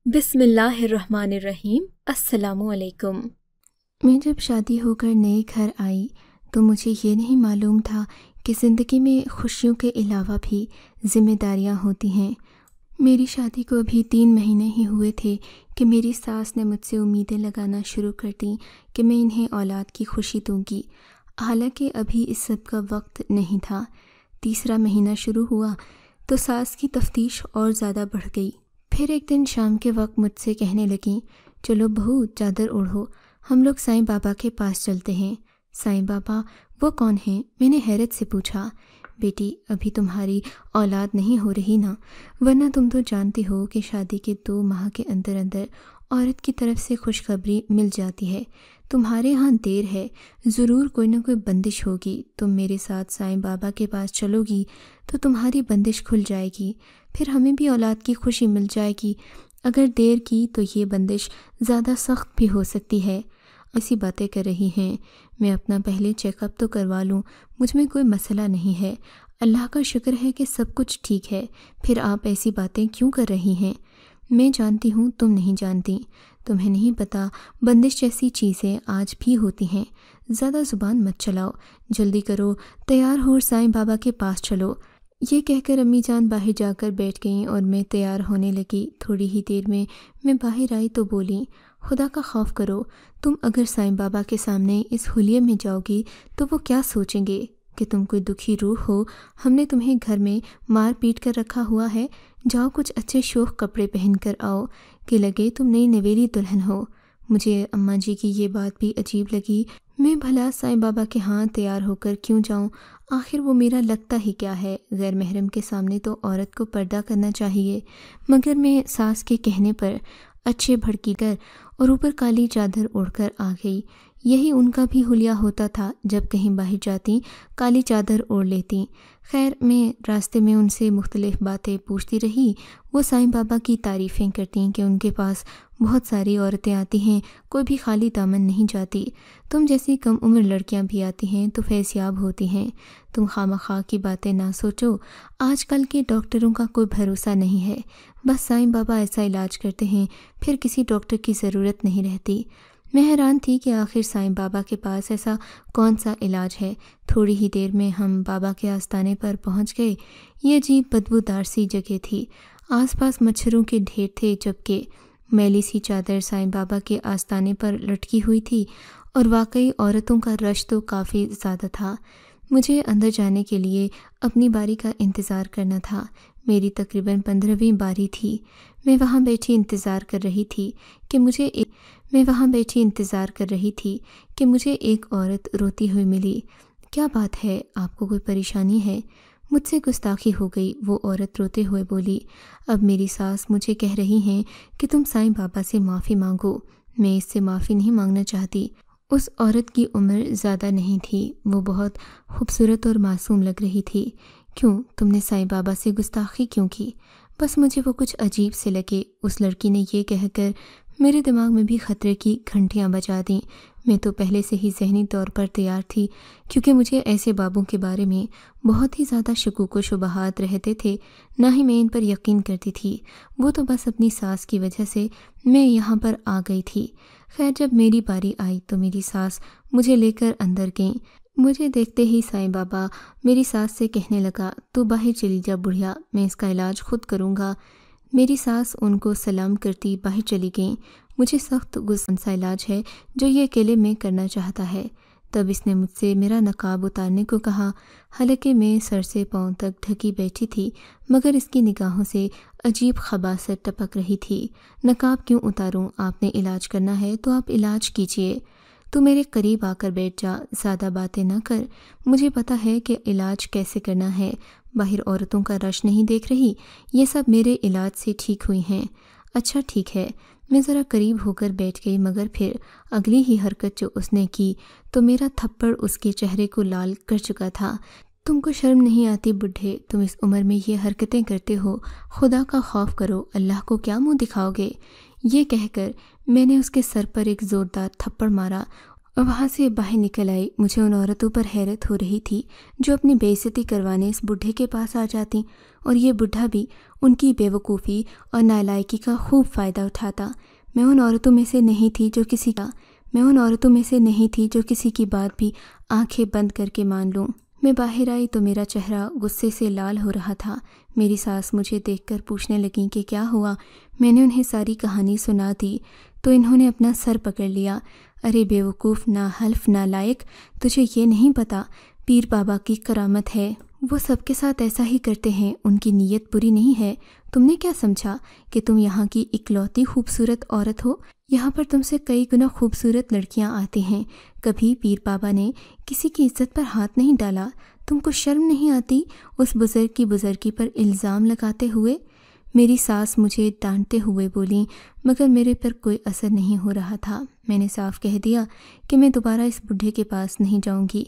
بسم اللہ الرحمن الرحیم۔ السلام علیکم۔ میں جب شادی ہو کر نئے گھر آئی تو مجھے یہ نہیں معلوم تھا کہ زندگی میں خوشیوں کے علاوہ بھی ذمہ داریاں ہوتی ہیں۔ میری شادی کو ابھی 3 مہینے ہی ہوئے تھے کہ میری ساس نے مجھ سے امیدیں لگانا شروع کر دیں کہ میں انہیں اولاد کی خوشی دوں گی، حالانکہ ابھی اس سب کا وقت نہیں تھا۔ تیسرا مہینہ شروع ہوا تو ساس کی تفتیش اور زیادہ بڑھ گئی۔ پھر ایک دن شام کے وقت مجھ سے کہنے لگیں، چلو بہو چادر اوڑھو، ہم لوگ سائیں بابا کے پاس چلتے ہیں۔ سائیں بابا وہ کون ہیں؟ میں نے حیرت سے پوچھا۔ بیٹی ابھی تمہاری اولاد نہیں ہو رہی نا، ورنہ تم تو جانتی ہو کہ شادی کے 2 ماہ کے اندر اندر عورت کی طرف سے خوشخبری مل جاتی ہے۔ تمہارے ہاں دیر ہے، ضرور کوئی نہ کوئی بندش ہوگی، تم میرے ساتھ سائیں بابا کے پاس چلو گی تو تمہاری بندش کھل جائے گی، پھر ہمیں بھی اولاد کی خوشی مل جائے گی۔ اگر دیر کی تو یہ بندش زیادہ سخت بھی ہو سکتی ہے۔ ایسی باتیں کر رہی ہیں، میں اپنا پہلے چیک اپ تو کروا لوں، مجھ میں کوئی مسئلہ نہیں ہے، اللہ کا شکر ہے کہ سب کچھ ٹھیک ہے، پھر آپ ایسی باتیں کیوں کر رہی ہیں؟ میں جانتی ہوں تم نہیں جانتی، تمہیں نہیں پتہ بندش جیسی چیزیں آج بھی ہوتی ہیں۔ زیادہ زبان مت چلاؤ، جلدی کرو، تیار ہو اور سائیں بابا کے پاس چلو۔ یہ کہہ کر امی جان باہر جا کر بیٹھ گئیں اور میں تیار ہونے لگی۔ تھوڑی ہی دیر میں باہر آئی تو بولی، خدا کا خوف کرو، تم اگر سائیں بابا کے سامنے اس حلیے میں جاؤ گی تو وہ کیا سوچیں گے کہ تم کوئی دکھی روح ہو، ہم نے تمہیں گھر میں مار پیٹ کر رکھا ہوا ہے، جاؤ کچھ اچھے شوخ کپڑے پہن کر آؤ کہ لگے تم نئی نویلی دلہن ہو۔ مجھے اماں جی کی یہ بات بھی عجیب لگی، میں بھلا سائیں بابا کے ہاں تیار ہو کر کیوں جاؤں؟ آخر وہ میرا لگتا ہی کیا ہے؟ غیر محرم کے سامنے تو عورت کو پردہ کرنا چاہیے، مگر میں ساس کے کہنے پر اچھے بھڑکی کر اور اوپر کالی چادر اوڑھ کر آ گئی۔ یہی ان کا بھی حلیہ ہوتا تھا، جب کہیں باہر جاتی کالی چادر اوڑھ لیتی۔ خیر میں راستے میں ان سے مختلف باتیں پوچھتی رہی۔ وہ سائیں بابا کی تعریفیں کرتی کہ ان کے پاس بہت ساری عورتیں آتی ہیں، کوئی بھی خالی دامن نہیں جاتی، تم جیسی کم عمر لڑکیاں بھی آتی ہیں تو فیض یاب ہوتی ہیں، تم خواہ کی باتیں نہ سوچو، آج کل کے ڈاکٹروں کا کوئی بھروسہ نہیں ہے، بس سائیں بابا ایسا علاج کرتے ہیں پھر کسی ڈاکٹر کی ضرورت نہیں رہتی۔ میں حیران تھی کہ آخر سائیں بابا کے پاس ایسا کون سا علاج ہے۔ تھوڑی ہی دیر میں ہم بابا کے آستانے پر پہنچ گئے۔ یہ عجیب بدبودار سی جگہ تھی، آس پاس مچھروں کے ڈھیر تھے، جبکہ میلی سی چادر سائیں بابا کے آستانے پر لٹکی ہوئی تھی اور واقعی عورتوں کا رش تو کافی زیادہ تھا۔ مجھے اندر جانے کے لیے اپنی باری کا انتظار کرنا تھا۔ میری تقریباً 15ویں باری تھی۔ میں وہاں بیٹھی انتظار کر رہی تھی کہ مجھے ایک عورت روتی ہوئی ملی۔ کیا بات ہے، آپ کو کوئی پریشانی ہے؟ مجھ سے گستاخی ہو گئی۔ وہ عورت روتے ہوئے بولی، اب میری ساس مجھے کہہ رہی ہیں کہ تم سائیں بابا سے معافی مانگو۔ میں اس سے معافی نہیں مانگنا چاہتی۔ اس عورت کی عمر زیادہ نہیں تھی، وہ بہت خوبصورت اور معصوم لگ رہی تھی۔ کیوں تم نے سائیں بابا سے گستاخی کیوں کی؟ بس مجھے وہ کچھ عجیب سے لگے۔ اس لڑکی نے یہ کہہ کر میرے دماغ میں بھی خطرے کی گھنٹیاں بجا دیں۔ میں تو پہلے سے ہی ذہنی طور پر تیار تھی، کیونکہ مجھے ایسے بابوں کے بارے میں بہت ہی زیادہ شکوک و شبہات رہتے تھے، نہ ہی میں ان پر یقین کرتی تھی۔ وہ تو بس اپنی ساس کی وجہ سے میں یہاں پر آ گئی تھی۔ خیر جب میری باری آئی تو میری ساس مجھے لے کر اندر گئیں۔ مجھے دیکھتے ہی سائیں بابا میری ساس سے کہنے لگا، تو باہر چلی جا بڑھیا، میں اس کا علاج خود کروں گا۔ میری ساس ان کو سلام کرتی باہر چلی گئیں۔ مجھے سخت غصہ سا علاج ہے جو یہ اکیلے میں کرنا چاہتا ہے۔ تب اس نے مجھ سے میرا نقاب اتارنے کو کہا، حالانکہ میں سر سے پاؤں تک ڈھکی بیٹھی تھی، مگر اس کی نگاہوں سے عجیب خباثت ٹپک رہی تھی۔ نقاب کیوں اتاروں؟ آپ نے علاج کرنا ہے تو آپ علاج کیجئے۔ تو میرے قریب آ کر بیٹھ جا، زیادہ باتیں نہ کر، مجھے پتہ ہے کہ علاج کیسے کرنا ہے۔ باہر عورتوں کا رش نہیں دیکھ رہی، یہ سب میرے علاج سے ٹھیک ہوئی ہیں۔ اچھا ٹھیک ہے۔ میں ذرا قریب ہو کر بیٹھ گئی، مگر پھر اگلی ہی حرکت جو اس نے کی تو میرا تھپڑ اس کے چہرے کو لال کر چکا تھا۔ تم کو شرم نہیں آتی بڈھے؟ تم اس عمر میں یہ حرکتیں کرتے ہو، خدا کا خوف کرو، اللہ کو کیا منہ دکھاؤ گے؟ یہ کہہ کر میں نے اس کے سر پر ایک زوردار تھپڑ مارا اور وہاں سے باہر نکل آئی۔ مجھے ان عورتوں پر حیرت ہو رہی تھی جو اپنی بے عزتی کروانے اس بڈھے کے پاس آ جاتی، اور یہ بڈھا بھی ان کی بے وقوفی اور نالائکی کا خوب فائدہ اٹھاتا۔ میں ان عورتوں میں سے نہیں تھی جو کسی کی بات بھی آنکھیں بند کر کے مان لوں۔ میں باہر آئی تو میرا چہرہ غصے سے لال ہو رہا تھا۔ میری ساس مجھے دیکھ کر پوچھنے لگیں کہ کیا ہوا۔ میں نے انہیں ساری کہانی سنا دی تو انہوں نے اپنا سر پکڑ لیا۔ ارے بے وقوف، ناحلف، نالائق، تجھے یہ نہیں پتا پیر بابا کی کرامت ہے، وہ سب کے ساتھ ایسا ہی کرتے ہیں، ان کی نیت بری نہیں ہے۔ تم نے کیا سمجھا کہ تم یہاں کی اکلوتی خوبصورت عورت ہو؟ یہاں پر تم سے کئی گنا خوبصورت لڑکیاں آتی ہیں، کبھی پیر بابا نے کسی کی عزت پر ہاتھ نہیں ڈالا۔ تم کو شرم نہیں آتی اس بزرگ کی بزرگی پر الزام لگاتے ہوئے؟ میری ساس مجھے ڈانٹتے ہوئے بولیں، مگر میرے پر کوئی اثر نہیں ہو رہا تھا۔ میں نے صاف کہہ دیا کہ میں دوبارہ اس بڈھے کے پاس نہیں جاؤں گی۔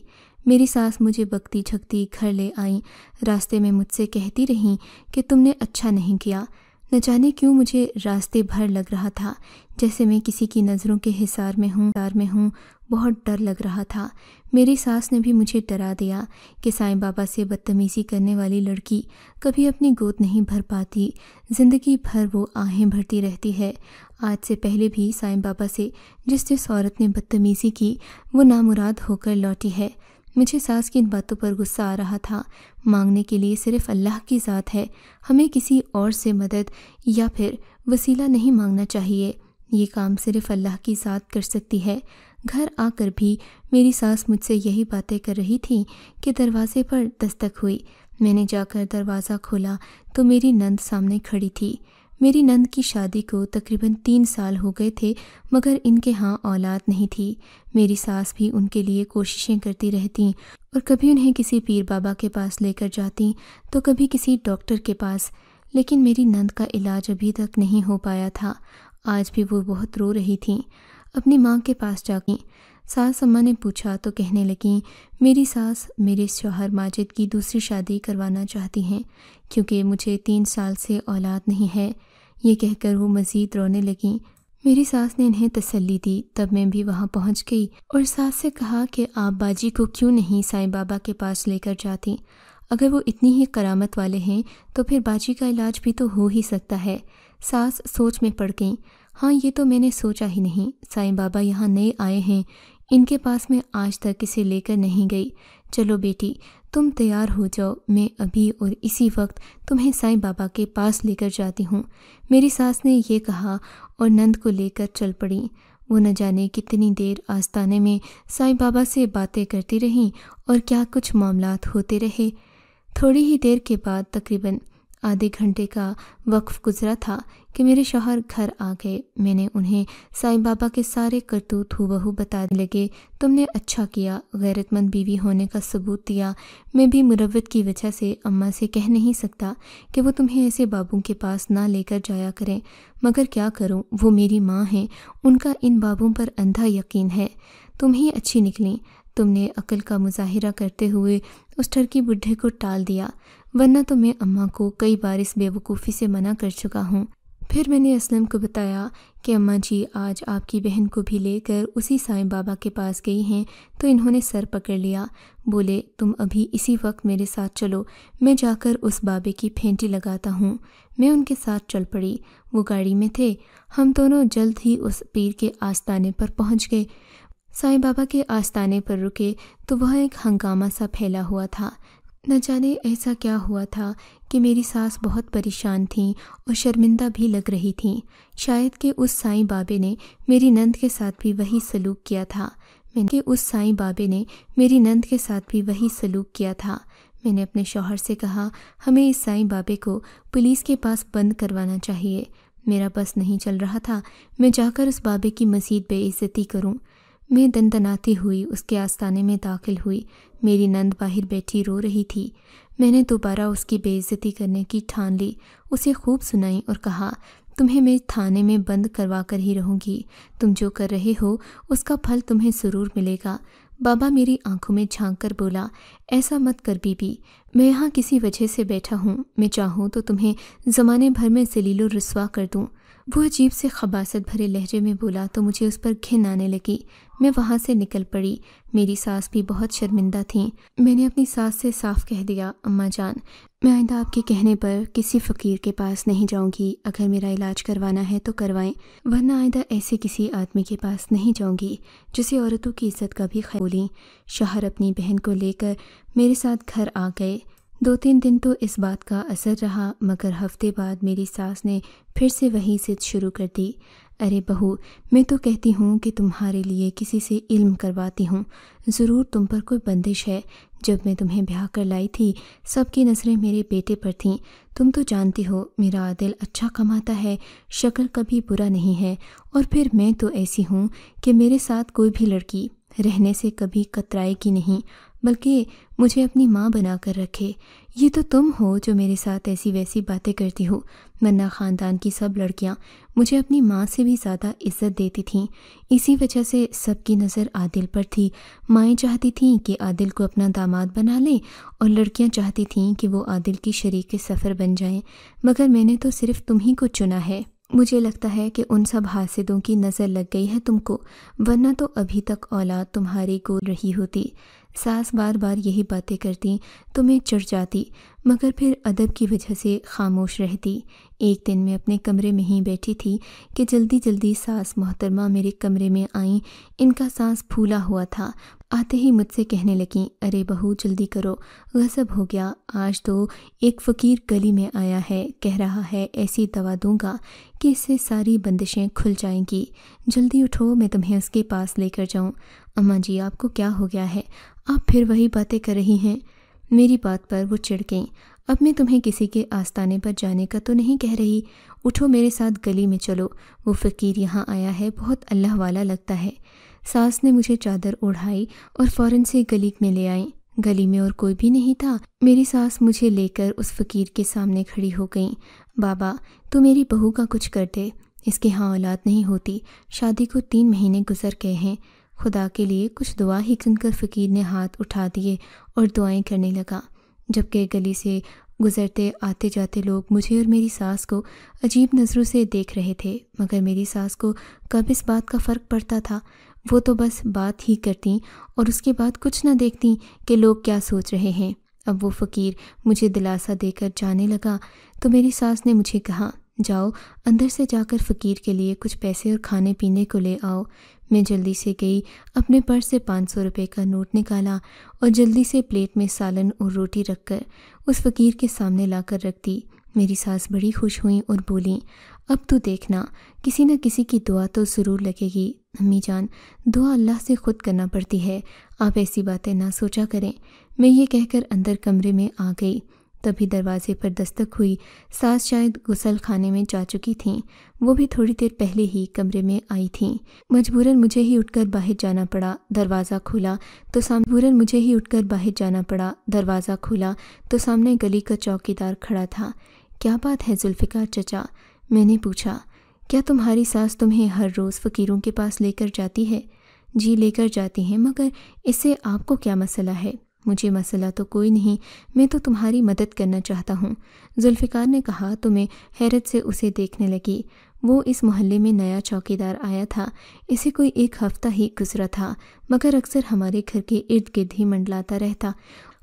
میری ساس مجھے بکتی جھکتی گھر لے آئیں۔ راستے میں مجھ سے کہتی رہیں کہ تم نے اچھا نہیں کیا۔ نہ جانے کیوں مجھے راستے بھر لگ رہا تھا جیسے میں کسی کی نظروں کے حصار میں ہوں۔ بہت ڈر لگ رہا تھا۔ میری ساس نے بھی مجھے ڈرا دیا کہ سائیں بابا سے بدتمیزی کرنے والی لڑکی کبھی اپنی گود نہیں بھر پاتی، زندگی بھر وہ آہیں بھرتی رہتی ہے۔ آج سے پہلے بھی سائیں بابا سے جس عورت نے بدتمیزی کی وہ نامراد ہو کر لوٹی ہے۔ مجھے ساس کی ان باتوں پر غصہ آ رہا تھا۔ مانگنے کے لیے صرف اللہ کی ذات ہے، ہمیں کسی اور سے مدد یا پھر وسیلہ نہیں مانگنا چاہیے، یہ کام صرف اللہ کی ذات کر سکتی ہے۔ گھر آ کر بھی میری ساس مجھ سے یہی باتیں کر رہی تھی کہ دروازے پر دستک ہوئی۔ میں نے جا کر دروازہ کھولا تو میری نند سامنے کھڑی تھی۔ میری نند کی شادی کو تقریباً 3 سال ہو گئے تھے، مگر ان کے ہاں اولاد نہیں تھی۔ میری ساس بھی ان کے لیے کوششیں کرتی رہتیں اور کبھی انہیں کسی پیر بابا کے پاس لے کر جاتی تو کبھی کسی ڈاکٹر کے پاس، لیکن میری نند کا علاج ابھی تک نہیں ہو پایا تھا۔ آج بھی وہ بہت رو رہی تھیں۔ اپنی ماں کے پاس جا گئیں۔ ساس اماں نے پوچھا تو کہنے لگیں میری ساس میرے شوہر ماجد کی دوسری شادی کروانا چاہتی ہیں کیونکہ مجھے 3 سال سے اولاد نہیں ہے۔ یہ کہہ کر وہ مزید رونے لگیں۔ میری ساس نے انہیں تسلی دی۔ تب میں بھی وہاں پہنچ گئی اور ساس سے کہا کہ آپ باجی کو کیوں نہیں سائیں بابا کے پاس لے کر جاتی؟ اگر وہ اتنی ہی کرامت والے ہیں تو پھر باجی کا علاج بھی تو ہو ہی سکتا ہے۔ ساس سوچ میں پڑ گئیں۔ ہاں، یہ تو میں نے سوچا ہی نہیں۔ سائیں بابا یہاں نئے آئے ہیں، ان کے پاس میں آج تک کسے لے کر نہیں گئی۔ چلو بیٹی، تم تیار ہو جاؤ، میں ابھی اور اسی وقت تمہیں سائیں بابا کے پاس لے کر جاتی ہوں۔ میری ساس نے یہ کہا اور نند کو لے کر چل پڑیں۔ وہ نہ جانے کتنی دیر آستانے میں سائیں بابا سے باتیں کرتی رہیں اور کیا کچھ معاملات ہوتے رہے۔ تھوڑی ہی دیر کے بعد تقریباً آدھے گھنٹے کا وقف گزرا تھا کہ میرے شوہر گھر آ گئے۔ میں نے انہیں سائیں بابا کے سارے کرتوت ہو بہو بتانے لگے۔ تم نے اچھا کیا، غیرت مند بیوی ہونے کا ثبوت دیا۔ میں بھی مروت کی وجہ سے اماں سے کہہ نہیں سکتا کہ وہ تمہیں ایسے بابوں کے پاس نہ لے کر جایا کریں، مگر کیا کروں، وہ میری ماں ہیں، ان کا ان بابوں پر اندھا یقین ہے۔ تم ہی اچھی نکلیں، تم نے عقل کا مظاہرہ کرتے ہوئے اس ٹھرکی بڈھے کو ٹال دیا، ورنہ تو میں اماں کو کئی بار اس بے وقوفی سے منع کر چکا ہوں۔ پھر میں نے اسلم کو بتایا کہ اماں جی آج آپ کی بہن کو بھی لے کر اسی سائیں بابا کے پاس گئی ہیں، تو انہوں نے سر پکڑ لیا، بولے تم ابھی اسی وقت میرے ساتھ چلو، میں جا کر اس بابے کی پھینٹی لگاتا ہوں۔ میں ان کے ساتھ چل پڑی۔ وہ گاڑی میں تھے۔ ہم دونوں جلد ہی اس پیر کے آستانے پر پہنچ گئے۔ سائیں بابا کے آستانے پر رکے تو وہاں ایک ہنگامہ سا پھیلا ہوا تھا۔ نہ جانے ایسا کیا ہوا تھا کہ میری ساس بہت پریشان تھیں اور شرمندہ بھی لگ رہی تھیں۔ شاید کہ اس سائیں بابے نے میری نند کے ساتھ بھی وہی سلوک کیا تھا۔ میں نے اپنے شوہر سے کہا ہمیں اس سائیں بابے کو پولیس کے پاس بند کروانا چاہیے۔ میرا بس نہیں چل رہا تھا میں جا کر اس بابے کی مزید بے عزتی کروں۔ میں دندناتی ہوئی اس کے آستانے میں داخل ہوئی۔ میری نند باہر بیٹھی رو رہی تھی۔ میں نے دوبارہ اس کی بے عزتی کرنے کی ٹھان لی، اسے خوب سنائی اور کہا تمہیں میں تھانے میں بند کروا کر ہی رہوں گی، تم جو کر رہے ہو اس کا پھل تمہیں ضرور ملے گا۔ بابا میری آنکھوں میں جھانک کر بولا ایسا مت کر بی بی، میں یہاں کسی وجہ سے بیٹھا ہوں، میں چاہوں تو تمہیں زمانے بھر میں ذلیل و رسوا کر دوں۔ وہ عجیب سے خباثت بھرے لہجے میں بولا تو مجھے اس پر گھن آنے لگی۔ میں وہاں سے نکل پڑی۔ میری ساس بھی بہت شرمندہ تھیں۔ میں نے اپنی ساس سے صاف کہہ دیا، اماں جان، میں آئندہ آپ کے کہنے پر کسی فقیر کے پاس نہیں جاؤں گی۔ اگر میرا علاج کروانا ہے تو کروائیں، ورنہ آئندہ ایسے کسی آدمی کے پاس نہیں جاؤں گی جسے عورتوں کی عزت کا بھی خیال بولیں۔ شوہر اپنی بہن کو لے کر میرے ساتھ گھر آ گئے۔ 2-3 دن تو اس بات کا اثر رہا، مگر ہفتے بعد میری ساس نے پھر سے وہی ضد شروع کر دی۔ ارے بہو، میں تو کہتی ہوں کہ تمہارے لیے کسی سے علم کرواتی ہوں، ضرور تم پر کوئی بندش ہے۔ جب میں تمہیں بیاہ کر لائی تھی سب کی نظریں میرے بیٹے پر تھیں۔ تم تو جانتی ہو میرا عادل اچھا کماتا ہے، شکل کبھی برا نہیں ہے، اور پھر میں تو ایسی ہوں کہ میرے ساتھ کوئی بھی لڑکی رہنے سے کبھی کترائے گی نہیں، بلکہ مجھے اپنی ماں بنا کر رکھے۔ یہ تو تم ہو جو میرے ساتھ ایسی ویسی باتیں کرتی ہو، ورنہ خاندان کی سب لڑکیاں مجھے اپنی ماں سے بھی زیادہ عزت دیتی تھیں۔ اسی وجہ سے سب کی نظر عادل پر تھی۔ مائیں چاہتی تھیں کہ عادل کو اپنا داماد بنا لیں، اور لڑکیاں چاہتی تھیں کہ وہ عادل کی شریک سفر بن جائیں، مگر میں نے تو صرف تم ہی کو چنا ہے۔ مجھے لگتا ہے کہ ان سب حاسدوں کی نظر لگ گئی ہے تم کو، ورنہ تو ابھی تک اولاد تمہاری گود رہی ہوتی۔ ساس بار بار یہی باتیں کرتی تو میں چڑھ جاتی، مگر پھر ادب کی وجہ سے خاموش رہتی۔ ایک دن میں اپنے کمرے میں ہی بیٹھی تھی کہ جلدی جلدی ساس محترمہ میرے کمرے میں آئیں۔ ان کا سانس پھولا ہوا تھا۔ آتے ہی مجھ سے کہنے لگیں، ارے بہو جلدی کرو، غضب ہو گیا، آج تو ایک فقیر گلی میں آیا ہے، کہہ رہا ہے ایسی دوا دوں گا کہ اس سے ساری بندشیں کھل جائیں گی، جلدی اٹھو میں تمہیں اس کے پاس لے کر جاؤں۔ اماں جی آپ کو کیا ہو گیا ہے؟ آپ پھر وہی باتیں کر رہی ہیں۔ میری بات پر وہ چڑھ گئیں۔ اب میں تمہیں کسی کے آستانے پر جانے کا تو نہیں کہہ رہی، اٹھو میرے ساتھ گلی میں چلو، وہ فقیر یہاں آیا ہے، بہت اللہ والا لگتا ہے۔ ساس نے مجھے چادر اوڑھائی اور فوراً سے گلی میں لے آئیں۔ گلی میں اور کوئی بھی نہیں تھا۔ میری ساس مجھے لے کر اس فقیر کے سامنے کھڑی ہو گئیں۔ بابا تو میری بہو کا کچھ کر دے، اس کے ہاں اولاد نہیں ہوتی، شادی کو 3 مہینے گزر گئے ہیں، خدا کے لیے کچھ دعا ہی سن کر فقیر نے ہاتھ اٹھا دیے اور دعائیں کرنے لگا، جبکہ گلی سے گزرتے آتے جاتے لوگ مجھے اور میری ساس کو عجیب نظروں سے دیکھ رہے تھے، مگر میری ساس کو کب اس بات کا فرق پڑتا تھا؟ وہ تو بس بات ہی کرتیں اور اس کے بعد کچھ نہ دیکھتیں کہ لوگ کیا سوچ رہے ہیں۔ اب وہ فقیر مجھے دلاسا دے کر جانے لگا تو میری ساس نے مجھے کہا، جاؤ اندر سے جا کر فقیر کے لیے کچھ پیسے اور کھانے پینے کو لے آؤ۔ میں جلدی سے گئی، اپنے پرس سے 500 روپے کا نوٹ نکالا اور جلدی سے پلیٹ میں سالن اور روٹی رکھ کر اس فقیر کے سامنے لا کر رکھ دی۔ میری ساس بڑی خوش ہوئیں اور بولیں، اب تو دیکھنا کسی نہ کسی کی دعا تو ضرور لگے گی۔ امی جان، دعا اللہ سے خود کرنا پڑتی ہے، آپ ایسی باتیں نہ سوچا کریں۔ میں یہ کہہ کر اندر کمرے میں آ گئی، تبھی دروازے پر دستک ہوئی۔ ساس شاید غسل خانے میں جا چکی تھیں، وہ بھی تھوڑی دیر پہلے ہی کمرے میں آئی تھیں۔ مجبوراً مجھے ہی اٹھ کر باہر جانا پڑا، دروازہ کھولا تو سامنے گلی کا چوکیدار کھڑا تھا۔ کیا بات ہے ذوالفقار چچا؟ میں نے پوچھا۔ کیا تمہاری ساس تمہیں ہر روز فقیروں کے پاس لے کر جاتی ہے؟ جی لے کر جاتی ہیں، مگر اس سے آپ کو کیا مسئلہ ہے؟ مجھے مسئلہ تو کوئی نہیں، میں تو تمہاری مدد کرنا چاہتا ہوں، ذوالفقار نے کہا تو میں حیرت سے اسے دیکھنے لگی۔ وہ اس محلے میں نیا چوکیدار آیا تھا، اسے کوئی 1 ہفتہ ہی گزرا تھا، مگر اکثر ہمارے گھر کے ارد گرد ہی منڈلاتا رہتا،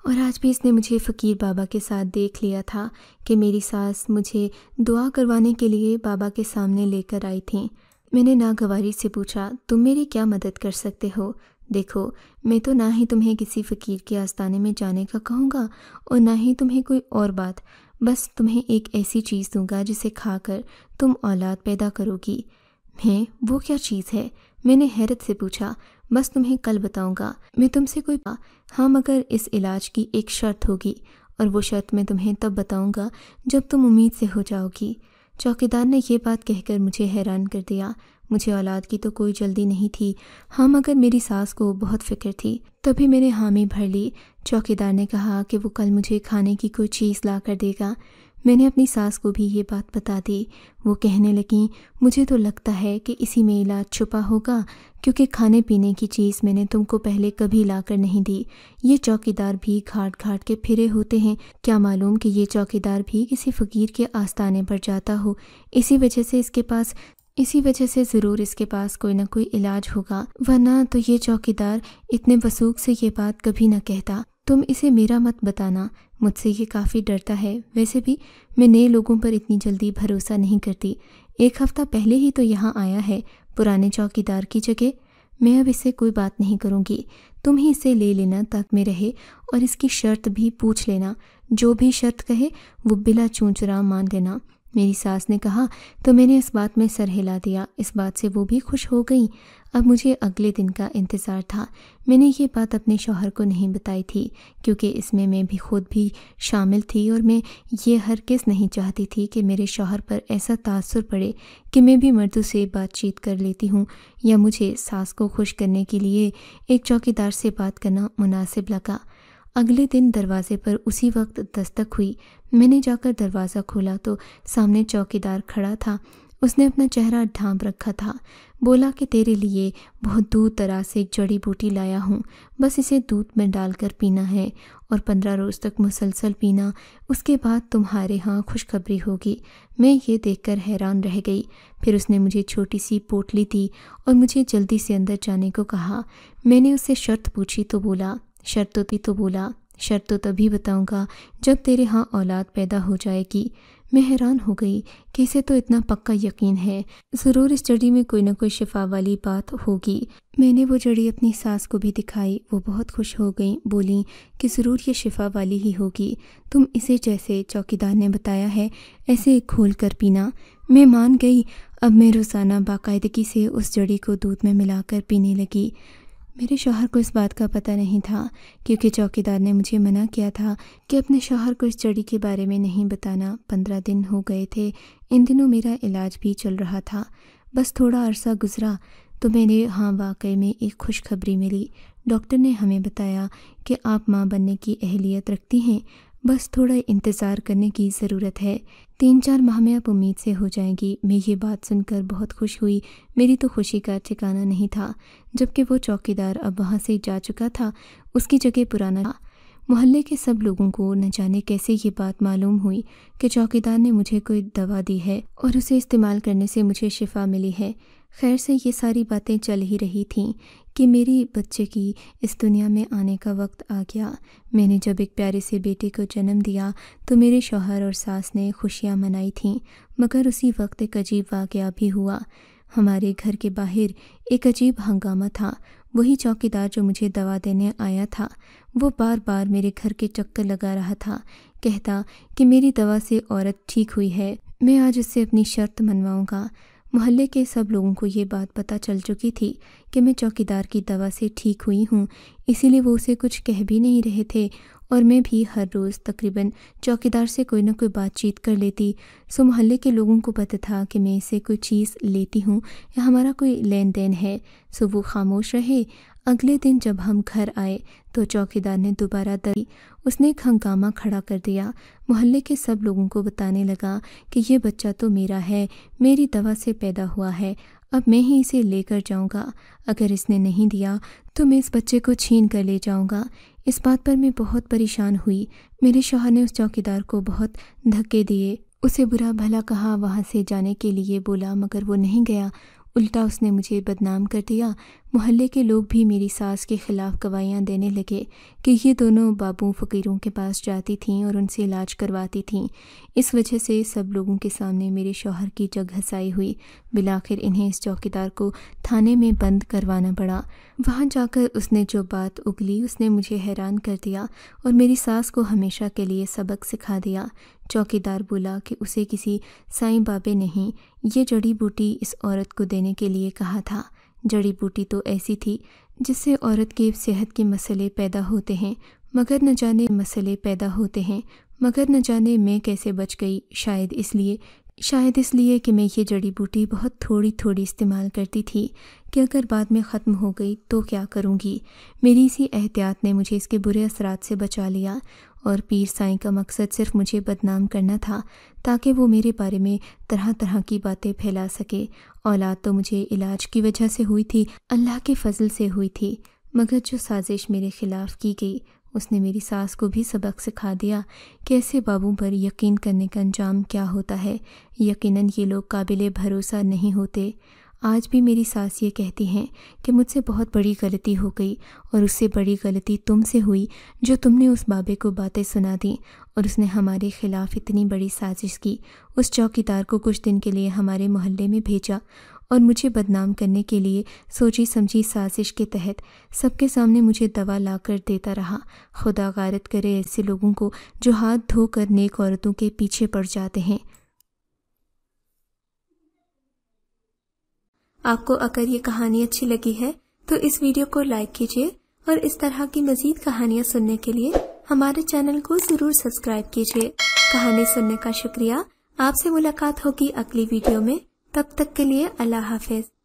اور آج بھی اس نے مجھے فقیر بابا کے ساتھ دیکھ لیا تھا کہ میری ساس مجھے دعا کروانے کے لیے بابا کے سامنے لے کر آئی تھیں۔ میں نے ناگواری سے پوچھا، تم میری کیا مدد کر سکتے ہو؟ دیکھو، میں تو نہ ہی تمہیں کسی فقیر کے آستانے میں جانے کا کہوں گا اور نہ ہی تمہیں کوئی اور بات، بس تمہیں ایک ایسی چیز دوں گا جسے کھا کر تم اولاد پیدا کرو گی۔ میں وہ کیا چیز ہے؟ میں نے حیرت سے پوچھا۔ بس تمہیں کل بتاؤں گا، میں تم سے کوئی ہاں مگر اس علاج کی ایک شرط ہوگی، اور وہ شرط میں تمہیں تب بتاؤں گا جب تم امید سے ہو جاؤ گی۔ چوکیدار نے یہ بات کہہ کر مجھے حیران کر دیا۔ مجھے اولاد کی تو کوئی جلدی نہیں تھی، ہاں مگر میری ساس کو بہت فکر تھی، تبھی میں نے حامی بھر لی۔ چوکیدار نے کہا کہ وہ کل مجھے کھانے کی کوئی چیز لا کر دے گا۔ میں نے اپنی ساس کو بھی یہ بات بتا دی۔ وہ کہنے لگیں مجھے تو لگتا ہے کہ اسی میں علاج چھپا ہوگا، کیونکہ کھانے پینے کی چیز میں نے تم کو پہلے کبھی لا کر نہیں دی۔ یہ چوکیدار بھی گھاٹ گھاٹ کے پھرے ہوتے ہیں، کیا معلوم کہ یہ چوکیدار بھی کسی فقیر کے آستانے پر جاتا ہو، اسی وجہ سے ضرور اس کے پاس کوئی نہ کوئی علاج ہوگا، ورنہ تو یہ چوکیدار اتنے وثوق سے یہ بات کبھی نہ کہتا۔ تم اسے میرا مت بتانا، مجھ سے یہ کافی ڈرتا ہے۔ ویسے بھی میں نئے لوگوں پر اتنی جلدی بھروسہ نہیں کرتی۔ 1 ہفتہ پہلے ہی تو یہاں آیا ہے پرانے چوکیدار کی جگہ۔ میں اب اس سے کوئی بات نہیں کروں گی، تم ہی اسے لے لینا تاک میں رہے، اور اس کی شرط بھی پوچھ لینا، جو بھی شرط کہے وہ بلا چونچرا مان لینا۔ میری ساس نے کہا تو میں نے اس بات میں سر ہلا دیا۔ اس بات سے وہ بھی خوش ہو گئیں۔ اب مجھے اگلے دن کا انتظار تھا۔ میں نے یہ بات اپنے شوہر کو نہیں بتائی تھی، کیونکہ اس میں بھی خود بھی شامل تھی، اور میں یہ ہرگز نہیں چاہتی تھی کہ میرے شوہر پر ایسا تاثر پڑے کہ میں بھی مردوں سے بات چیت کر لیتی ہوں، یا مجھے ساس کو خوش کرنے کے لیے ایک چوکیدار سے بات کرنا مناسب لگا۔ اگلے دن دروازے پر اسی وقت دستک ہوئی۔ میں نے جا کر دروازہ کھولا تو سامنے چوکیدار کھڑا تھا۔ اس نے اپنا چہرہ ڈھانپ رکھا تھا۔ بولا کہ تیرے لیے بہت دور دراز سے ایک جڑی بوٹی لایا ہوں، بس اسے دودھ میں ڈال کر پینا ہے، اور 15 روز تک مسلسل پینا، اس کے بعد تمہارے ہاں خوشخبری ہوگی۔ میں یہ دیکھ کر حیران رہ گئی۔ پھر اس نے مجھے چھوٹی سی پوٹلی دی اور مجھے جلدی سے اندر جانے کو کہا۔ میں نے اس سے شرط پوچھی تو بولا شرط تو تبھی بتاؤں گا جب تیرے ہاں اولاد پیدا ہو جائے گی۔ میں حیران ہو گئی کہ اسے تو اتنا پکا یقین ہے، ضرور اس جڑی میں کوئی نہ کوئی شفا والی بات ہوگی۔ میں نے وہ جڑی اپنی ساس کو بھی دکھائی، وہ بہت خوش ہو گئیں، بولیں کہ ضرور یہ شفا والی ہی ہوگی، تم اسے جیسے چوکیدار نے بتایا ہے ایسے کھول کر پینا۔ میں مان گئی۔ اب میں روزانہ باقاعدگی سے اس جڑی کو دودھ میں ملا کر پینے لگی۔ میرے شوہر کو اس بات کا پتہ نہیں تھا، کیونکہ چوکیدار نے مجھے منع کیا تھا کہ اپنے شوہر کو اس جڑی کے بارے میں نہیں بتانا۔ 15 دن ہو گئے تھے۔ ان دنوں میرا علاج بھی چل رہا تھا۔ بس تھوڑا عرصہ گزرا تو میرے ہاں واقعے میں ایک خوشخبری ملی۔ ڈاکٹر نے ہمیں بتایا کہ آپ ماں بننے کی اہلیت رکھتی ہیں، بس تھوڑا انتظار کرنے کی ضرورت ہے، 3-4 ماہ میں آپ امید سے ہو جائیں گی۔ میں یہ بات سن کر بہت خوش ہوئی۔ میری تو خوشی کا ٹھکانہ نہیں تھا، جبکہ وہ چوکیدار اب وہاں سے جا چکا تھا، اس کی جگہ پرانا تھا۔ محلے کے سب لوگوں کو نہ جانے کیسے یہ بات معلوم ہوئی کہ چوکیدار نے مجھے کوئی دوا دی ہے اور اسے استعمال کرنے سے مجھے شفا ملی ہے۔ خیر سے یہ ساری باتیں چل ہی رہی تھیں کہ میری بچے کی اس دنیا میں آنے کا وقت آ گیا۔ میں نے جب ایک پیارے سے بیٹے کو جنم دیا تو میرے شوہر اور ساس نے خوشیاں منائی تھیں، مگر اسی وقت ایک عجیب واقعہ بھی ہوا۔ ہمارے گھر کے باہر ایک عجیب ہنگامہ تھا۔ وہی چوکیدار جو مجھے دوا دینے آیا تھا، وہ بار بار میرے گھر کے چکر لگا رہا تھا، کہتا کہ میری دوا سے عورت ٹھیک ہوئی ہے، میں آج اس سے اپنی شرط منواؤں گا۔ محلے کے سب لوگوں کو یہ بات پتہ چل چکی تھی کہ میں چوکیدار کی دوا سے ٹھیک ہوئی ہوں، اسی لیے وہ اسے کچھ کہہ بھی نہیں رہے تھے، اور میں بھی ہر روز تقریباً چوکیدار سے کوئی نہ کوئی بات چیت کر لیتی۔ سو محلے کے لوگوں کو پتہ تھا کہ میں اسے کوئی چیز لیتی ہوں یا ہمارا کوئی لین دین ہے، سو وہ خاموش رہے۔ اگلے دن جب ہم گھر آئے تو چوکیدار نے دوبارہ دی، اس نے ایک ہنگامہ کھڑا کر دیا۔ محلے کے سب لوگوں کو بتانے لگا کہ یہ بچہ تو میرا ہے، میری دوا سے پیدا ہوا ہے، اب میں ہی اسے لے کر جاؤں گا، اگر اس نے نہیں دیا تو میں اس بچے کو چھین کر لے جاؤں گا۔ اس بات پر میں بہت پریشان ہوئی۔ میرے شوہر نے اس چوکیدار کو بہت دھکے دیے، اسے برا بھلا کہا، وہاں سے جانے کے لیے بولا، مگر وہ نہیں گیا، الٹا اس نے مجھے بدنام کر دیا۔ محلے کے لوگ بھی میری ساس کے خلاف گواہیاں دینے لگے کہ یہ دونوں بابوں فقیروں کے پاس جاتی تھیں اور ان سے علاج کرواتی تھیں۔ اس وجہ سے سب لوگوں کے سامنے میرے شوہر کی جگ ہنسائی ہوئی۔ بالآخر انہیں اس چوکیدار کو تھانے میں بند کروانا پڑا۔ وہاں جا کر اس نے جو بات اگلی اس نے مجھے حیران کر دیا اور میری ساس کو ہمیشہ کے لیے سبق سکھا دیا۔ چوکیدار بولا کہ اسے کسی سائیں بابے نہیں یہ جڑی بوٹی اس عورت کو دینے کے لیے کہا تھا۔ جڑی بوٹی تو ایسی تھی جس سے عورت کے صحت کے مسئلے پیدا ہوتے ہیں، مگر نہ جانے میں کیسے بچ گئی۔ شاید اس لیے کہ میں یہ جڑی بوٹی بہت تھوڑی استعمال کرتی تھی کہ اگر بعد میں ختم ہو گئی تو کیا کروں گی۔ میری اسی احتیاط نے مجھے اس کے برے اثرات سے بچا لیا۔ اور پیر سائیں کا مقصد صرف مجھے بدنام کرنا تھا تاکہ وہ میرے بارے میں طرح طرح کی باتیں پھیلا سکے۔ اولاد تو مجھے علاج کی وجہ سے ہوئی تھی، اللہ کے فضل سے ہوئی تھی، مگر جو سازش میرے خلاف کی گئی اس نے میری ساس کو بھی سبق سکھا دیا کہ ایسے بابوں پر یقین کرنے کا انجام کیا ہوتا ہے۔ یقیناً یہ لوگ قابل بھروسہ نہیں ہوتے۔ آج بھی میری ساس یہ کہتی ہیں کہ مجھ سے بہت بڑی غلطی ہو گئی، اور اس سے بڑی غلطی تم سے ہوئی جو تم نے اس بابے کو باتیں سنا دیں، اور اس نے ہمارے خلاف اتنی بڑی سازش کی۔ اس چوکیدار کو کچھ دن کے لیے ہمارے محلے میں بھیجا اور مجھے بدنام کرنے کے لیے سوچی سمجھی سازش کے تحت سب کے سامنے مجھے دوا لا کر دیتا رہا۔ خدا غارت کرے ایسے لوگوں کو جو ہاتھ دھو کر نیک عورتوں کے پیچھے پڑ جاتے ہیں۔ آپ کو اگر یہ کہانی اچھی لگی ہے تو اس ویڈیو کو لائک کیجیے، اور اس طرح کی مزید کہانیاں سننے کے لیے ہمارے چینل کو ضرور سبسکرائب کیجیے۔ کہانی سننے کا شکریہ۔ آپ سے ملاقات ہوگی اگلی ویڈیو میں، تب تک کے لیے اللہ حافظ۔